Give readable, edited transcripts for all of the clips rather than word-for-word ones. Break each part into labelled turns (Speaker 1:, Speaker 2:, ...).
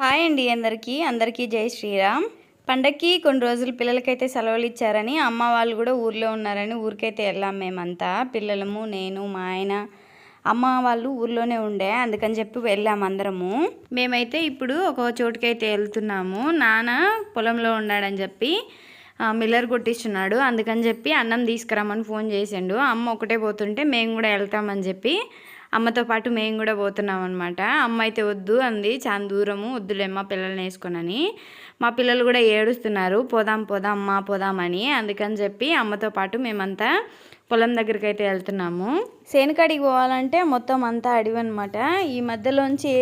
Speaker 1: Hi అండి అందరికీ జై శ్రీరామ్. పండక్కి కొన్ని రోజులు పిల్లలకైతే సెలవులు ఇచ్చారని అమ్మ వాళ్ళు కూడా ఊర్లో ఉన్నారని ఊరికైతే వెళ్ళాం. మేమంతా పిల్లలము, నేను, మా ఆయన, అమ్మ వాళ్ళు ఊర్లోనే ఉండే, అందుకని చెప్పి వెళ్ళాము అందరము. మేమైతే ఇప్పుడు ఒక చోటుకైతే వెళ్తున్నాము. నాన్న పొలంలో ఉన్నాడని చెప్పి మిల్లర్ కొట్టిస్తున్నాడు, అందుకని చెప్పి అన్నం తీసుకురామని ఫోన్ చేసిండు. అమ్మ ఒకటే పోతుంటే మేము కూడా వెళ్తామని చెప్పి అమ్మతో పాటు మేము కూడా పోతున్నాం అనమాట. అమ్మ అయితే వద్దు అంది, చాలా దూరము, వద్దులేమ్మ పిల్లల్ని వేసుకునని. మా పిల్లలు కూడా ఏడుస్తున్నారు, పోదాం అమ్మ పోదామని. అందుకని చెప్పి అమ్మతో పాటు మేమంతా పొలం దగ్గరికి అయితే వెళ్తున్నాము. సేనుకాడికి పోవాలంటే మొత్తం అంతా అడవి అనమాట. ఈ మధ్యలోంచి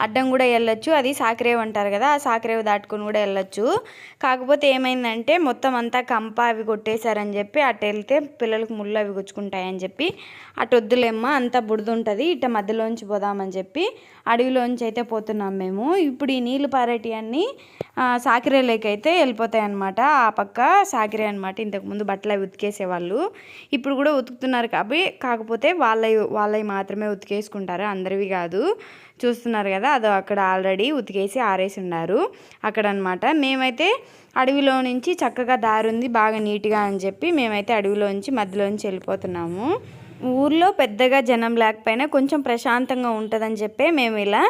Speaker 1: అడ్డం కూడా వెళ్ళొచ్చు, అది సాకరేవు అంటారు కదా, ఆ సాకరేవు దాటుకొని కూడా వెళ్ళొచ్చు. కాకపోతే ఏమైందంటే మొత్తం అంతా కంప అవి కొట్టేశారని చెప్పి అటు వెళ్తే పిల్లలకు ముళ్ళు అవి గుచ్చుకుంటాయని చెప్పి అటు వద్దులేమ్మ అంతా బురదుంటుంది, ఇట్ట మధ్యలోంచి పోదామని చెప్పి అడవిలోంచి అయితే పోతున్నాం మేము. ఇప్పుడు ఈ నీళ్ళు పారేటి అన్నీ సాకిరేలోకి అయితే వెళ్ళిపోతాయి అనమాట. ఆ పక్క సాకిరే అనమాట. ఇంతకుముందు బట్టలు అవి ఉతికేసేవాళ్ళు, ఇప్పుడు కూడా ఉతుకుతున్నారు. కాకపోతే వాళ్ళవి మాత్రమే ఉతికేసుకుంటారు, అందరివి కాదు. చూస్తున్నారు కదా, అది అక్కడ ఆల్రెడీ ఉతికేసి ఆరేసి ఉన్నారు అక్కడ అనమాట. మేమైతే అడవిలో నుంచి చక్కగా దారి ఉంది బాగా నీట్గా అని చెప్పి మేమైతే అడవిలోంచి మధ్యలోంచి వెళ్ళిపోతున్నాము. ఊర్లో పెద్దగా జనం లేకపోయినా కొంచెం ప్రశాంతంగా ఉంటుందని చెప్పి మేము ఇలా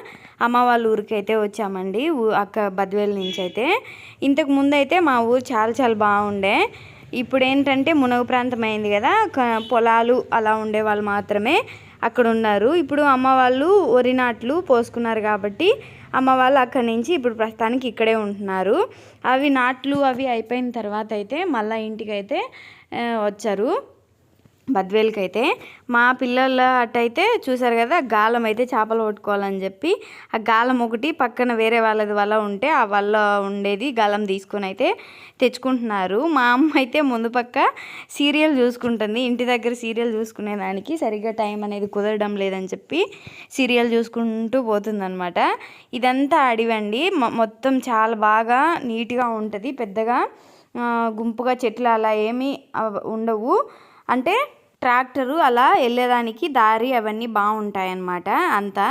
Speaker 1: అమ్మ వాళ్ళ ఊరికి అయితే వచ్చామండి. బద్వేల్ నుంచి అయితే. ఇంతకు ముందు అయితే మా ఊరు చాలా బాగుండే. ఇప్పుడు ఏంటంటే మునగ ప్రాంతం అయింది కదా, పొలాలు అలా ఉండే వాళ్ళు మాత్రమే అక్కడ ఉన్నారు. ఇప్పుడు అమ్మ వాళ్ళు వరి నాట్లు పోసుకున్నారు కాబట్టి అమ్మ వాళ్ళు అక్కడి నుంచి ఇప్పుడు ప్రస్తుతానికి ఇక్కడే ఉంటున్నారు. అవి నాట్లు అవి అయిపోయిన తర్వాత అయితే మళ్ళీ ఇంటికైతే వచ్చారు బద్వేల్కి అయితే. మా పిల్లల అట్టయితే చూసారు కదా, గాలం అయితే చేపలు పట్టుకోవాలని చెప్పి ఆ గాలం ఒకటి పక్కన వేరే వాళ్ళది వల్ల ఉంటే ఆ వల్ల ఉండేది గాలం తీసుకొని అయితే తెచ్చుకుంటున్నారు. మా అమ్మ అయితే ముందు పక్క సీరియల్ చూసుకుంటుంది. ఇంటి దగ్గర సీరియల్ చూసుకునేదానికి సరిగ్గా టైం అనేది కుదరడం లేదని చెప్పి సీరియల్ చూసుకుంటూ పోతుందన్నమాట. ఇదంతా అడివండి, మొత్తం చాలా బాగా నీట్గా ఉంటుంది. పెద్దగా గుంపుగా చెట్లు అలా ఏమీ ఉండవు. అంటే ట్రాక్టరు అలా వెళ్ళేదానికి దారి అవన్నీ బాగుంటాయన్నమాట. అంతా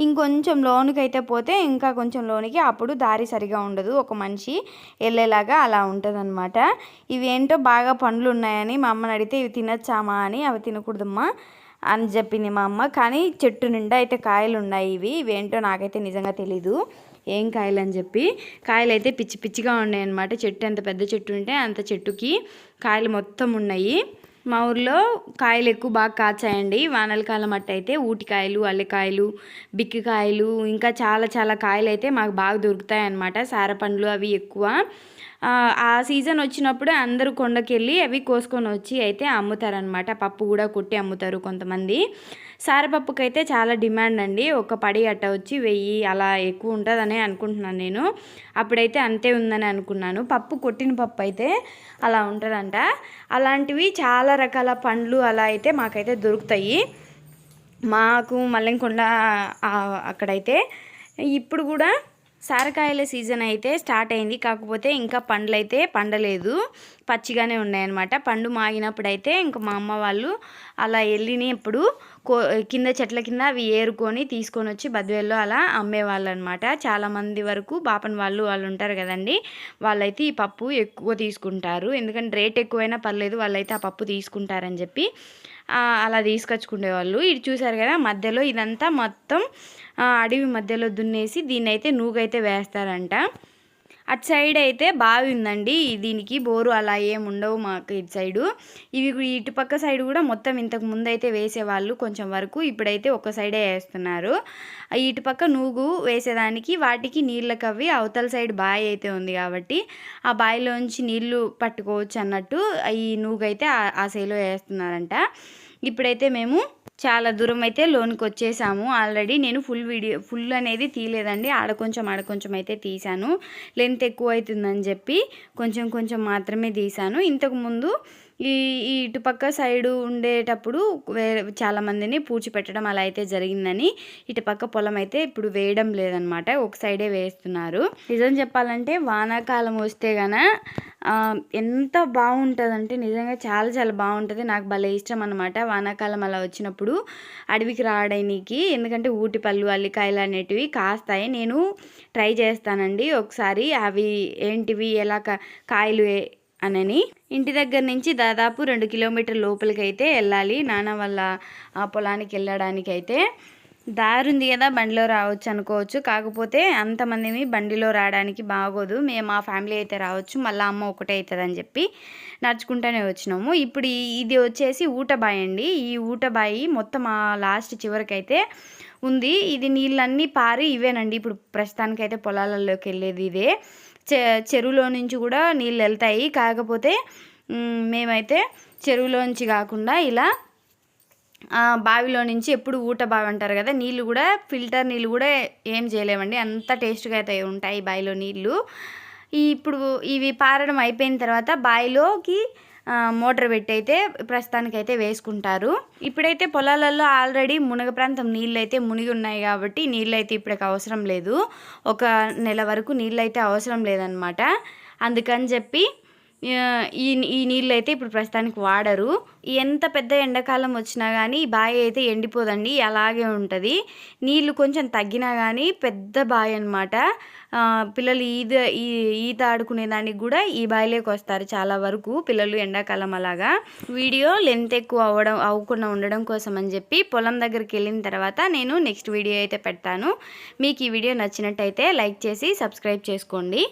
Speaker 1: ఇంకొంచెం లోనికి అయితే పోతే ఇంకా కొంచెం లోనికి అప్పుడు దారి సరిగా ఉండదు, ఒక మనిషి వెళ్ళేలాగా అలా ఉంటుంది. ఇవి ఏంటో బాగా పండ్లు ఉన్నాయని మా అమ్మని అడిగితే ఇవి తినచ్చామా అని, అవి తినకూడదమ్మా అని చెప్పింది మా అమ్మ. కానీ చెట్టు నిండా అయితే కాయలు ఉన్నాయి. ఇవేంటో నాకైతే నిజంగా తెలీదు ఏం కాయలు అని చెప్పి. కాయలు అయితే పిచ్చిగా ఉన్నాయి అన్నమాట. చెట్టు ఎంత పెద్ద చెట్టు ఉంటే అంత చెట్టుకి కాయలు మొత్తం ఉన్నాయి. మా ఊర్లో కాయలు ఎక్కువ బాగా కాచాయండి. వానల కాలం అట్టయితే ఊటికాయలు, అల్లెకాయలు, బిక్కికాయలు, ఇంకా చాలా కాయలు అయితే మాకు బాగా దొరుకుతాయి అన్నమాట. సారపండ్లు అవి ఎక్కువ. ఆ సీజన్ వచ్చినప్పుడు అందరూ కొండకెళ్ళి అవి కోసుకొని వచ్చి అయితే అమ్ముతారనమాట. పప్పు కూడా కొట్టి అమ్ముతారు కొంతమంది. సారపప్పుకి అయితే చాలా డిమాండ్ అండి. ఒక పడి అట్ట వచ్చి 1000 అలా ఎక్కువ ఉంటుందని అనుకుంటున్నాను నేను. అప్పుడైతే అంతే ఉందని అనుకున్నాను. పప్పు కొట్టిన పప్పు అయితే అలా ఉంటుందంట. అలాంటివి చాలా రకాల పండ్లు అలా అయితే మాకైతే దొరుకుతాయి. మాకు మల్లెంకొండ అక్కడైతే ఇప్పుడు కూడా సారకాయల సీజన్ అయితే స్టార్ట్ అయింది. కాకపోతే ఇంకా పండ్లు అయితే పండలేదు, పచ్చిగానే ఉన్నాయన్నమాట. పండు మాగినప్పుడు అయితే ఇంకా మా అమ్మ వాళ్ళు అలా వెళ్ళినప్పుడు కింద చెట్ల కింద అవి ఏరుకొని తీసుకొని వచ్చి బద్వేల్లో అలా అమ్మేవాళ్ళు అనమాట. చాలామంది వరకు బాపన్ వాళ్ళు ఉంటారు కదండి, వాళ్ళైతే ఈ పప్పు ఎక్కువ తీసుకుంటారు. ఎందుకంటే రేట్ ఎక్కువైనా పర్లేదు, వాళ్ళైతే ఆ పప్పు తీసుకుంటారని చెప్పి అలా తీసుకొచ్చుకునేవాళ్ళు. ఇది చూసారు కదా, మధ్యలో ఇదంతా మొత్తం అడవి మధ్యలో దున్నేసి దీన్ని అయితే నూగైతే వేస్తారంట. అటు సైడ్ అయితే బావి ఉందండి, దీనికి బోరు అలా ఏమి ఉండవు మాకు ఇటు సైడు. ఇవి ఇటుపక్క సైడ్ కూడా మొత్తం ఇంతకు ముందు అయితే వేసేవాళ్ళు కొంచెం వరకు, ఇప్పుడైతే ఒక సైడే వేస్తున్నారు. ఇటుపక్క నూగు వేసేదానికి వాటికి నీళ్ళకి అవి అవతల సైడ్ బావి అయితే ఉంది కాబట్టి ఆ బావిలోంచి నీళ్లు పట్టుకోవచ్చు అన్నట్టు ఈ నూగు అయితే ఆ సైడ్లో వేస్తున్నారంట. ఇప్పుడైతే మేము చాలా దూరం అయితే లోనికి వచ్చేసాము ఆల్రెడీ. నేను ఫుల్ అనేది తీయలేదండి, ఆడ కొంచెం అయితే తీసాను. లెంత్ ఎక్కువ అవుతుందని చెప్పి కొంచెం మాత్రమే తీసాను. ఇంతకుముందు ఈ ఇటుపక్క సైడు ఉండేటప్పుడు చాలామందిని పూడ్చిపెట్టడం అలా అయితే జరిగిందని ఇటుపక్క పొలం అయితే ఇప్పుడు వేయడం లేదనమాట, ఒక సైడే వేస్తున్నారు. నిజం చెప్పాలంటే వానాకాలం వస్తే ఎంత బాగుంటుందంటే నిజంగా చాలా చాలా బాగుంటుంది. నాకు భలే ఇష్టం అనమాట వానాకాలం అలా వచ్చినప్పుడు అడవికి రావడానికి. ఎందుకంటే ఊటి పళ్ళు అల్లికాయలు అనేటివి కాస్తాయి. నేను ట్రై చేస్తానండి ఒకసారి అవి ఏంటివి ఎలా కాయలు అనని. ఇంటి దగ్గర నుంచి దాదాపు 2 కిలోమీటర్ల లోపలికి అయితే వెళ్ళాలి నాన్న వాళ్ళ పొలానికి వెళ్ళడానికి. అయితే దారి ఉంది కదా, బండిలో రావచ్చు అనుకోవచ్చు. కాకపోతే అంతమందిని బండిలో రావడానికి బాగోదు. మేము మా ఫ్యామిలీ అయితే రావచ్చు, మళ్ళీ అమ్మ ఒకటే అవుతుందని చెప్పి నడుచుకుంటూనే వచ్చినాము. ఇప్పుడు ఇది వచ్చేసి ఊటబాయి అండి. ఈ ఊటబాయి మొత్తం ఆ లాస్ట్ చివరికైతే ఉంది. ఇది నీళ్ళన్నీ పారి ఇవేనండి ఇప్పుడు ప్రస్తుతానికైతే పొలాలలోకి వెళ్ళేది ఇదే. చెరువులో నుంచి కూడా నీళ్ళు వెళ్తాయి. కాకపోతే మేమైతే చెరువులోంచి కాకుండా ఇలా బావిలో నుంచి ఎప్పుడు ఊట బావి అంటారు కదా, నీళ్ళు కూడా ఫిల్టర్ నీళ్ళు కూడా ఏం చేయలేమండి, అంత టేస్ట్గా అయితే ఉంటాయి బావిలో నీళ్ళు. ఇప్పుడు ఇవి పారడం అయిపోయిన తర్వాత బావిలోకి మోటార్ పెట్టి అయితే ప్రస్తుతానికైతే వేసుకుంటారు. ఇప్పుడైతే పొలాలలో ఆల్రెడీ మునగ ప్రాంతం నీళ్ళు అయితే మునిగి ఉన్నాయి కాబట్టి నీళ్ళు అయితే ఇప్పటికి అవసరం లేదు. ఒక నెల వరకు నీళ్ళు అయితే అవసరం లేదనమాట. అందుకని చెప్పి ఈ నీళ్ళు అయితే ఇప్పుడు ప్రస్తుతానికి వాడరు. ఎంత పెద్ద ఎండాకాలం వచ్చినా కానీ ఈ బావి అయితే ఎండిపోదండి, అలాగే ఉంటుంది. నీళ్ళు కొంచెం తగ్గినా కానీ పెద్ద బావి అనమాట. పిల్లలు ఈత ఆడుకునే దానికి కూడా ఈ బావిలోకి వస్తారు చాలా వరకు పిల్లలు ఎండాకాలం. అలాగా వీడియో లెంత్ ఎక్కువ అవ్వకుండా ఉండడం కోసం అని చెప్పి పొలం దగ్గరికి వెళ్ళిన తర్వాత నేను నెక్స్ట్ వీడియో అయితే పెడతాను. మీకు ఈ వీడియో నచ్చినట్టయితే లైక్ చేసి సబ్స్క్రైబ్ చేసుకోండి.